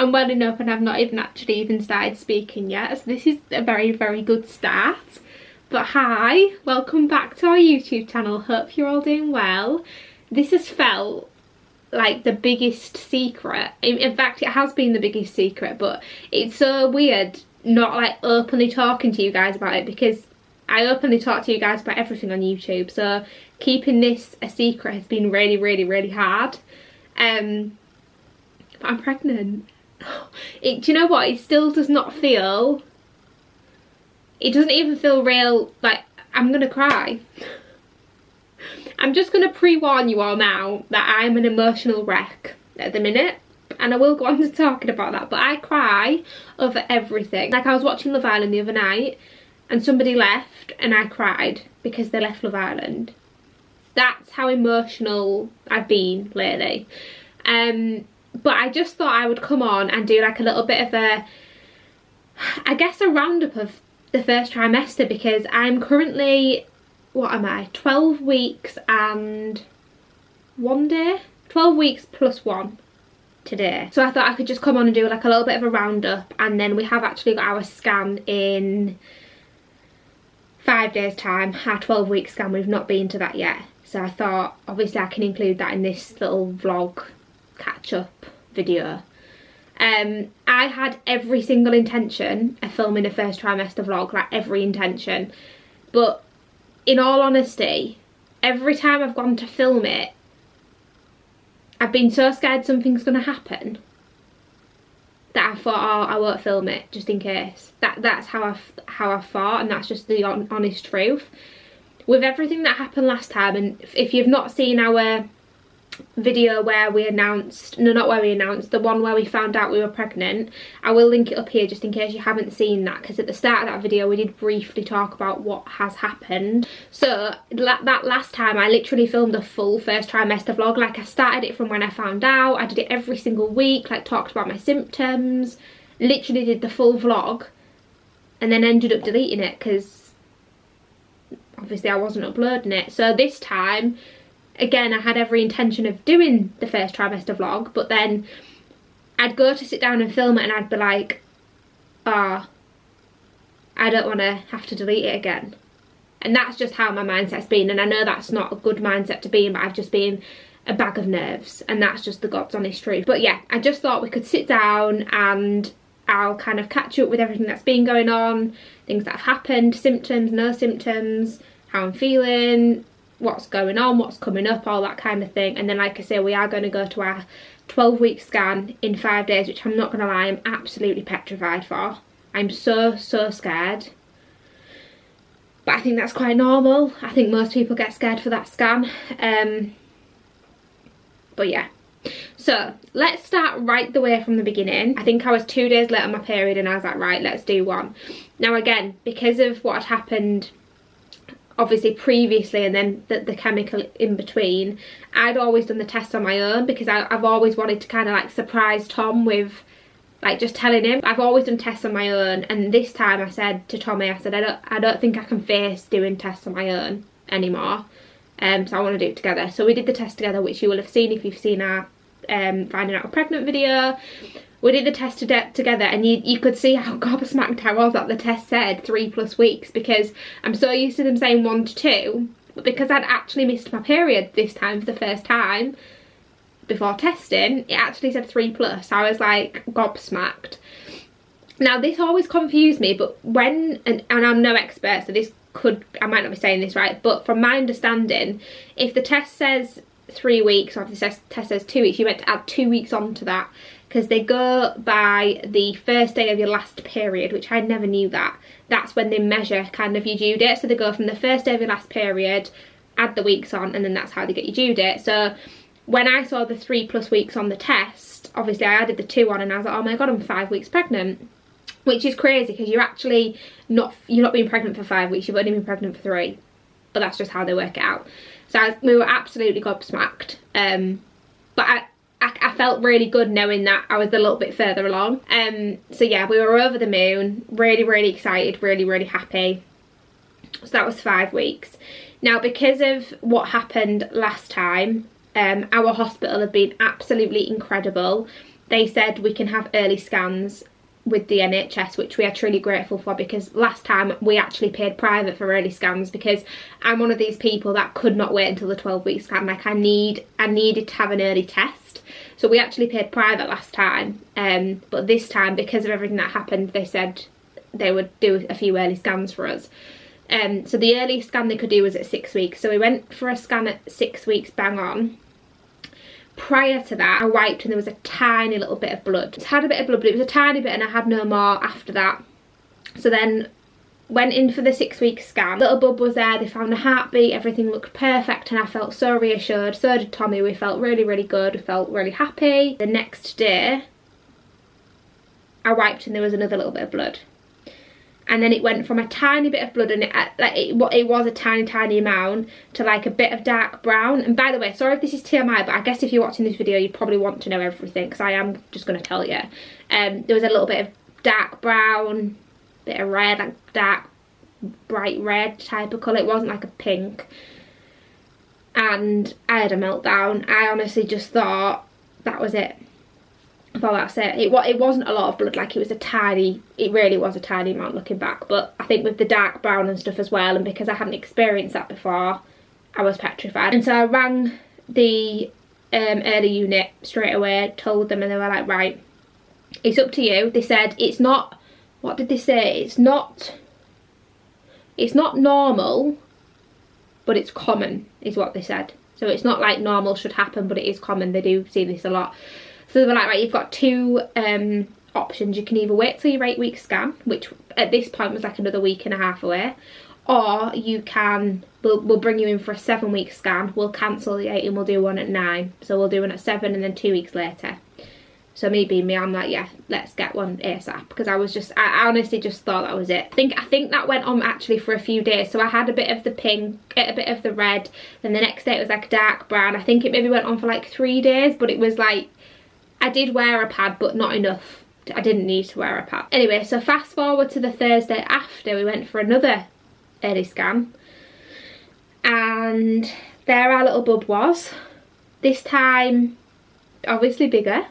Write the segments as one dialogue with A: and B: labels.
A: I'm welling up and I've not even started speaking yet, so this is a very, very good start. But hi, welcome back to our YouTube channel. Hope you're all doing well. This has felt like the biggest secret. In fact, it has been the biggest secret, but it's so weird not like openly talking to you guys about it, because I openly talk to you guys about everything on YouTube, so keeping this a secret has been really, really, really hard. But I'm pregnant. Do you know what? It still does not feel... It doesn't even feel real. Like, I'm gonna cry. I'm just gonna pre-warn you all now that I'm an emotional wreck at the minute, and I will go on to talking about that, but I cry over everything. Like, I was watching Love Island the other night and somebody left and I cried because they left Love Island. That's how emotional I've been lately. But I just thought I would come on and do like a little bit of a, I guess, a roundup of the first trimester, because I'm currently, what am I, 12 weeks and 1 day? 12 weeks plus 1 today. So I thought I could just come on and do like a little bit of a roundup, and then we have actually got our scan in 5 days time, our 12-week scan. We've not been to that yet, so I thought obviously I can include that in this little vlog catch-up video. I had every single intention of filming a first trimester vlog, like every intention, but in all honesty, every time I've gone to film it, I've been so scared something's going to happen that I thought, oh, I won't film it just in case. That's how I've thought, and that's just the honest truth. With everything that happened last time, and if you've not seen our video where we announced, no, not where we announced, the one where we found out we were pregnant, I will link it up here just in case you haven't seen that, because at the start of that video we did briefly talk about what has happened. So that last time I literally filmed a full first trimester vlog. Like, I started it from when I found out, I did it every single week, like talked about my symptoms, literally did the full vlog, and then ended up deleting it because obviously I wasn't uploading it. So this time, again, I had every intention of doing the first trimester vlog, but then I'd go to sit down and film it and I'd be like, ah, I don't want to have to delete it again. And that's just how my mindset's been, and I know that's not a good mindset to be in, but I've just been a bag of nerves, and that's just the God's honest truth. But yeah, I just thought we could sit down and I'll kind of catch up with everything that's been going on, things that have happened, symptoms, no symptoms, how I'm feeling, what's going on, what's coming up, all that kind of thing. And then, like I say, we are going to go to our 12-week scan in 5 days, which I'm not going to lie, I'm absolutely petrified for. I'm so scared. But I think that's quite normal. I think most people get scared for that scan. But yeah. So let's start right the way from the beginning. I think I was 2 days late on my period and I was like, right, let's do one. Now again, because of what had happened obviously previously and then the chemical in between, I'd always done the test on my own, because I've always wanted to kind of like surprise Tom with like just telling him. I've always done tests on my own, and this time I said to Tommy, I said, I don't think I can face doing tests on my own anymore, so I want to do it together. So we did the test together, which you will have seen if you've seen our finding out we're pregnant video. We did the test together, and you could see how gobsmacked I was that the test said 3+ weeks, because I'm so used to them saying 1 to 2, but because I'd actually missed my period this time for the first time before testing, it actually said 3+. I was like gobsmacked. Now this always confused me, but when, and I'm no expert, so this could, I might not be saying this right, but from my understanding, if the test says 3 weeks, or if the test says 2 weeks, you meant to add 2 weeks onto that, because they go by the first day of your last period, which I never knew that. That's when they measure kind of your due date. So they go from the first day of your last period, add the weeks on, and then that's how they get your due date. So when I saw the 3+ weeks on the test, obviously I added the 2 on, and I was like, oh my god, I'm 5 weeks pregnant. Which is crazy, because you're actually not being pregnant for 5 weeks, you've only been pregnant for 3. But that's just how they work it out. So we were absolutely gobsmacked. But I felt really good knowing that I was a little bit further along. So yeah, we were over the moon, really excited, really happy. So that was 5 weeks. Now, because of what happened last time, our hospital had been absolutely incredible. they said we can have early scans with the NHS, which we are truly grateful for, because last time we actually paid private for early scans because I'm one of these people that could not wait until the 12-week scan. Like I needed to have an early test, so we actually paid private last time, but this time, because of everything that happened, they said they would do a few early scans for us. So the earliest scan they could do was at 6 weeks, so we went for a scan at 6 weeks bang on. Prior to that, I wiped and there was a tiny little bit of blood. I had a bit of blood, but it was a tiny bit, and I had no more after that. So then went in for the 6 week scan. Little bub was there, they found a heartbeat, everything looked perfect, and I felt so reassured. So did Tommy. We felt really, really good, we felt really happy. The next day, I wiped and there was another little bit of blood. And then it went from a tiny bit of blood, and it was a tiny amount, to like a bit of dark brown. And by the way, sorry if this is TMI, but I guess if you're watching this video you'd probably want to know everything, because I am just going to tell you. There was a little bit of dark brown, bit of red, like dark bright red type of colour. It wasn't like a pink. And I had a meltdown. I honestly just thought that was it. I thought that's it. It wasn't a lot of blood, like it really was a tiny amount looking back, but I think with the dark brown and stuff as well, and because I hadn't experienced that before, I was petrified. And so I rang the early unit straight away, told them, and they were like, right, it's up to you. They said it's not, what did they say? It's not normal, but it's common, is what they said. So it's not like normal should happen, but it is common. They do see this a lot. So they were like, right, you've got two options. You can either wait till your 8 week scan, which at this point was like another week and a half away, or you can, we'll bring you in for a 7 week scan, we'll cancel the 8 and we'll do one at 9. So we'll do one at 7 and then 2 weeks later. So me being me, I'm like, yeah, let's get one ASAP, because I honestly just thought that was it. I think that went on actually for a few days. So I had a bit of the pink, a bit of the red, then the next day it was like dark brown. I think it maybe went on for like 3 days, but it was like, I did wear a pad, but not enough. I didn't need to wear a pad. Anyway, so fast forward to the Thursday after, we went for another early scan. And there our little bub was. This time, obviously bigger.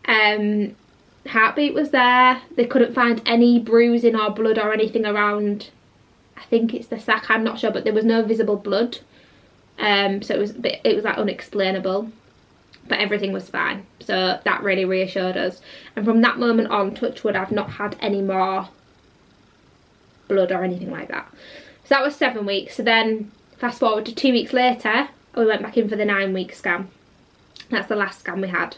A: Heartbeat was there. They couldn't find any bruising or blood or anything around, I think it's the sac, I'm not sure, but there was no visible blood. So it was like unexplainable. But everything was fine, so that really reassured us. And from that moment on, touch wood, I've not had any more blood or anything like that. So that was 7 weeks. So then fast forward to 2 weeks later, we went back in for the 9 week scan. That's the last scan we had.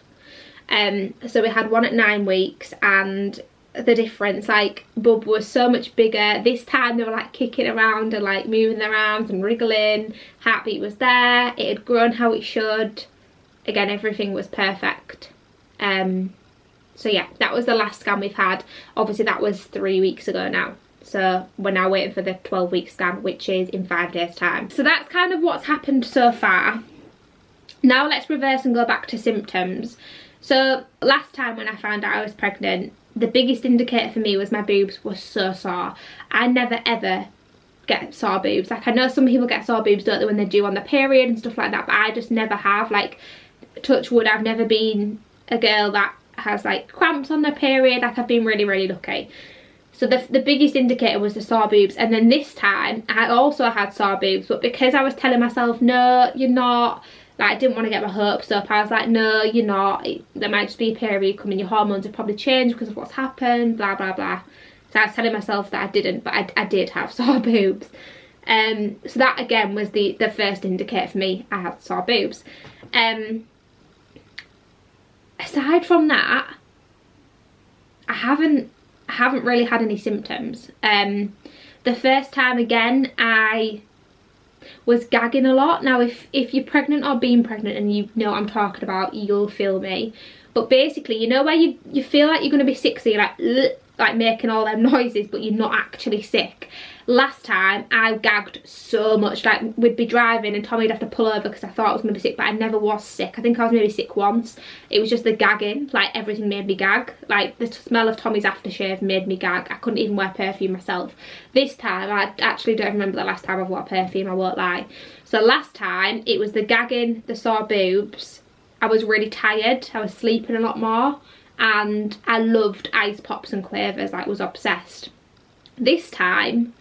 A: So we had one at 9 weeks, and the difference, like, bub was so much bigger. This time they were like kicking around and like moving their arms and wriggling. Heartbeat was there, it had grown how it should. Again, everything was perfect. So yeah, that was the last scan we've had. Obviously that was 3 weeks ago now, so we're now waiting for the 12-week scan, which is in 5 days time. So that's kind of what's happened so far. Now let's reverse and go back to symptoms. So last time when I found out I was pregnant, the biggest indicator for me was my boobs were so sore. I never ever get sore boobs. Like, I know some people get sore boobs, don't they, when they're due on their period and stuff like that, but I just never have. Like, touch wood, I've never been a girl that has like cramps on their period. Like, I've been really, really lucky. So the biggest indicator was the sore boobs. And then this time I also had sore boobs, but because I was telling myself, no, you're not, like, I didn't want to get my hopes up. I was like, no, you're not, there might just be a period coming, your hormones have probably changed because of what's happened, blah blah blah. So I was telling myself that I didn't, but I did have sore boobs. So that again was the first indicator for me. I had sore boobs. Aside from that, I haven't really had any symptoms. The first time, again, I was gagging a lot. Now if you're pregnant or being pregnant and you know what I'm talking about, you'll feel me. But basically, you know where you feel like you're going to be sick, so you're like, ugh, like making all them noises, but you're not actually sick. Last time I gagged so much, like we'd be driving and Tommy'd have to pull over because I thought I was going to be sick, but I never was sick. I think I was maybe sick once. It was just the gagging, like everything made me gag. Like the smell of Tommy's aftershave made me gag. I couldn't even wear perfume myself. This time, I actually don't remember the last time I've wore perfume, I won't lie. So last time it was the gagging, the sore boobs, I was really tired. I was sleeping a lot more, and I loved ice pops and quavers. I was obsessed. This time,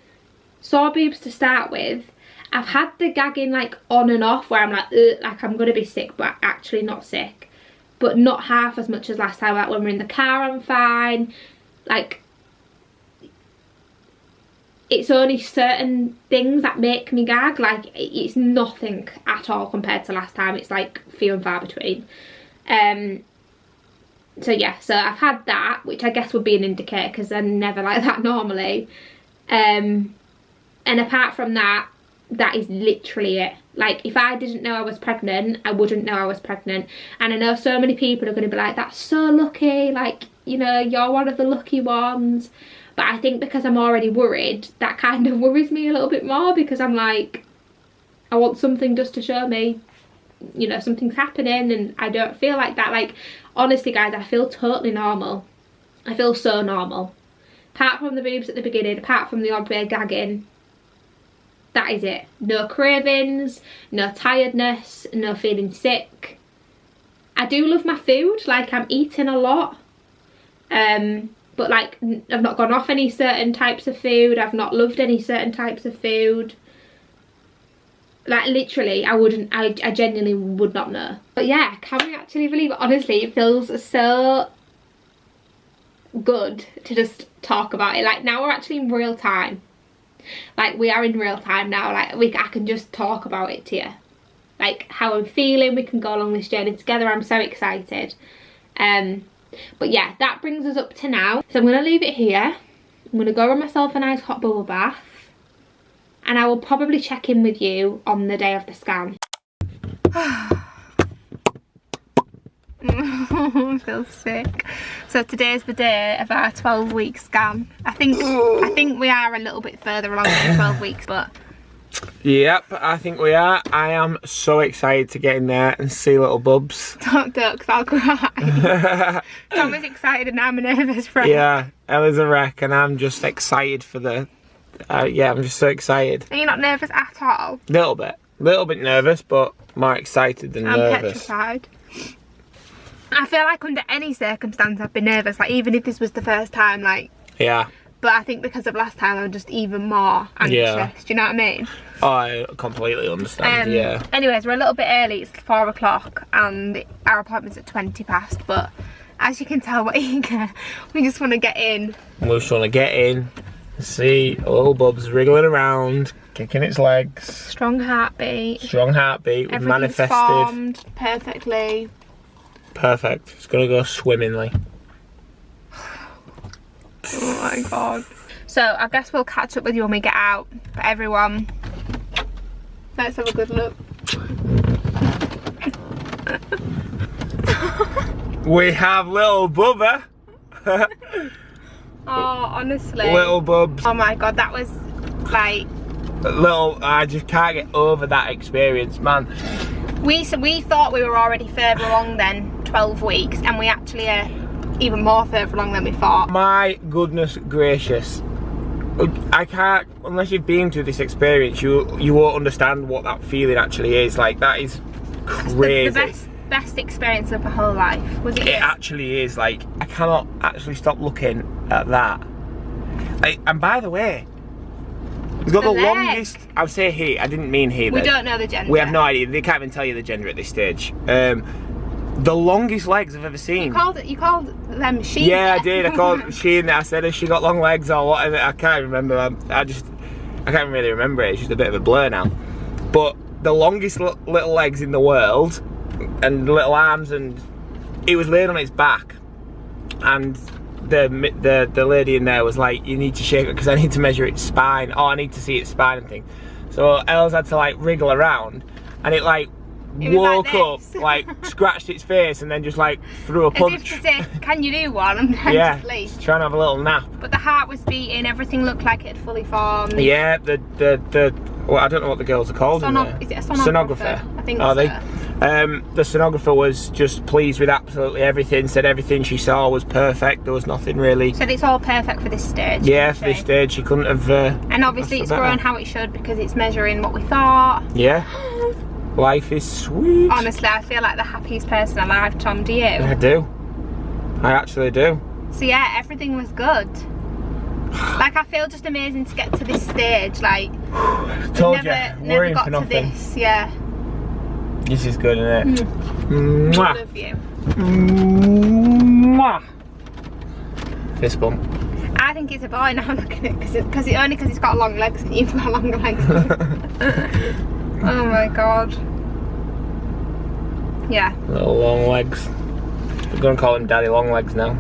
A: sore boobs to start with. I've had the gagging like on and off where I'm like I'm gonna be sick, but actually not sick. But not half as much as last time. Like when we're in the car, I'm fine. Like, it's only certain things that make me gag. Like, it's nothing at all compared to last time. It's like few and far between. So yeah, so I've had that, which I guess would be an indicator because I'm never like that normally. And apart from that, that is literally it. Like, if I didn't know I was pregnant, I wouldn't know I was pregnant. And I know so many people are going to be like, that's so lucky, like, you know, you're one of the lucky ones. But I think because I'm already worried, that kind of worries me a little bit more, because I'm like, I want something just to show me, you know, something's happening, and I don't feel like that. Like, honestly guys, I feel totally normal. I feel so normal. Apart from the boobs at the beginning, apart from the odd bit of gagging, that is it. No cravings, no tiredness, no feeling sick. I do love my food, like I'm eating a lot. But like, I've not gone off any certain types of food. I've not loved any certain types of food. Like literally, I genuinely would not know. But yeah, can we actually believe it? Honestly, it feels so good to just talk about it. Like now we're actually in real time. Like we are in real time now. Like I can just talk about it to you. Like how I'm feeling. We can go along this journey together. I'm so excited. But yeah, that brings us up to now. So I'm going to leave it here. I'm going to go run myself a nice hot bubble bath. And I will probably check in with you on the day of the scan. I feel sick. So today's the day of our 12-week scan. I think we are a little bit further along than 12 weeks, but...
B: Yep, I think we are. I am so excited to get in there and see little bubs.
A: Don't, because I'll cry. Tom is excited and I'm a nervous wreck.
B: Yeah, Ella's a wreck and I'm just excited for the... yeah, I'm just so excited.
A: Are you not nervous at all?
B: Little bit nervous, but more excited than nervous.
A: I'm petrified. I feel like under any circumstance I'd be nervous, like even if this was the first time, like...
B: Yeah.
A: But I think because of last time I'm just even more anxious,
B: yeah.
A: Do you know what I mean?
B: Oh, I completely understand, yeah.
A: Anyways, we're a little bit early, it's 4 o'clock and our appointment's at 20 past, but as you can tell we're eager. We just want to get in.
B: We just want to get in, see a little bubs wriggling around, kicking its legs.
A: Strong heartbeat.
B: Strong heartbeat, we've manifested.
A: Formed perfectly.
B: Perfect, it's going to go swimmingly.
A: Oh my god. So I guess we'll catch up with you when we get out. But everyone, let's have a good look.
B: We have little bubba.
A: Oh, honestly.
B: Little bubs.
A: Oh my god, that was like...
B: I just can't get over that experience, man.
A: We thought we were already further along than 12 weeks, and we actually are even more further along than we thought. My
B: goodness gracious. I can't, unless you've been through this experience, you won't understand what that feeling actually is. Like, that is crazy.
A: The best experience of my whole life, was it?
B: It actually is. Like, I cannot actually stop looking at that. Like, and by the way, we've got the longest, I would say he, I didn't mean he.
A: We don't know the gender.
B: We have no idea, they can't even tell you the gender at this stage. The longest legs I've ever seen.
A: You called them she?
B: Yeah, I did. I called she and I said, has she got long legs or whatever? I can't remember. I can't really remember it. It's just a bit of a blur now. But the longest little legs in the world and little arms, and it was laid on its back. And the lady in there was like, you need to shake it because I need to measure its spine. Oh, I need to see its spine and thing. So Els had to like wriggle around, and it like woke up, like scratched its face, and then just like threw a punch.
A: As if to say, can you do one? I'm trying to sleep.
B: Trying to have a little nap.
A: But the heart was beating, everything looked like it had fully formed.
B: Yeah, well, I don't know what the girls are called in there.
A: Is it a sonographer? I think so.
B: The sonographer was just pleased with absolutely everything, said everything she saw was perfect, there was nothing really.
A: Said it's all perfect for this stage.
B: Yeah, for this stage she couldn't have...
A: and obviously it's grown how it should because it's measuring what we thought.
B: Yeah. Life is sweet.
A: Honestly, I feel like the happiest person alive, Tom, do you?
B: I do. I actually do.
A: So yeah, everything was good. Like, I feel just amazing to get to this stage. Like,
B: Told
A: never
B: worrying
A: got
B: for
A: to
B: nothing.
A: this. Yeah.
B: This is good, isn't it?
A: I love you.
B: Mwah. Fist bump.
A: I think it's a boy now. Look at it, because it's got long legs and you've got longer legs. Oh my god. Yeah.
B: Little long legs. We're gonna call him Daddy Long Legs now.